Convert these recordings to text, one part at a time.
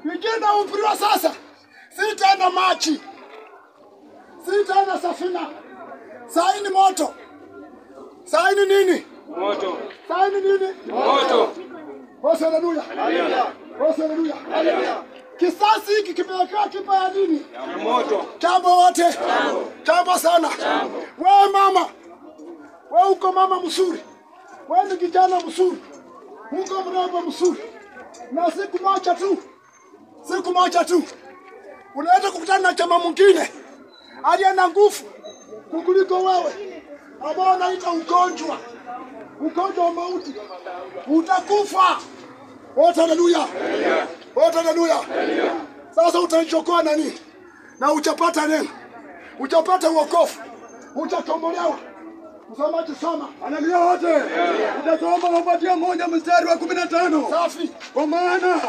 Wikenda umfiriwa sasa. Si tena machi. Si tena safina. Saini moto. Saini nini? Moto. Saini nini? Moto. Haleluya. Haleluya. Haleluya. Kisasi hiki kimewekewa kipa ya nini? Ya moto. Jambo wote. Jambo sana. Wewe mama. Wewe uko mama mzuri. Wewe ni kijana mzuri. Uko mrembo mzuri. Na siku moja tu. Unaweza kukutana na chama mwingine aliye na nguvu kukuliko wewe. Ambao unaita ugonjwa. Ugonjwa wa mauti. Utakufa. Haleluya. Haleluya. Sasa utachokoa nani? Na utapata nini? Utapata wokovu. Utakombolewa. Msomaji soma. Haleluya wote. Tutasoma Wafatia 1 mstari wa 15. Safi. Kwa maana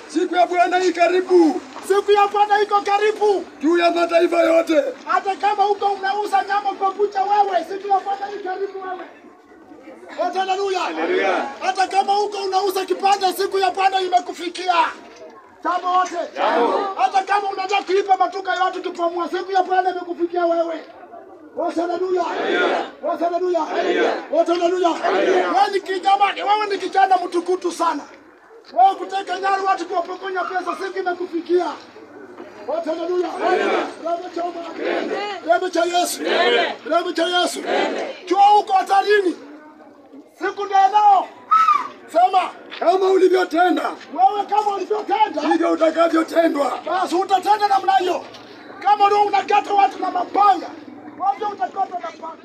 siku ya Bwana iko karibu. Siku ya Bwana iko karibu juu ya mataifa yote. Hata kama uko unauza nyama kwa kucha wewe, siku ya Bwana iko karibu wewe. Haleluya. Hata kama uko unauza kipande, siku ya Bwana imekufikia. Jambo wote. Hata kama unataka kuipa matuka yote kipomua, siku ya Bwana imekufikia wewe. Haleluya. Haleluya. Haleluya. Wewe ni kijana mtukutu sana. Wewe kuteka nyara watu kuwapokonya pesa, siku imekufikia. Haleluya. Rebe cha Yesu. Rebe cha Yesu. Jua uko hatarini. Siku ndio nao. Sema kama ulivyotenda. Wewe kama ulivyotenda ndivyo utakavyotendwa. Basi utatenda namna hiyo. Kama leo unakata watu na mapanga, wewe utakata na mapanga.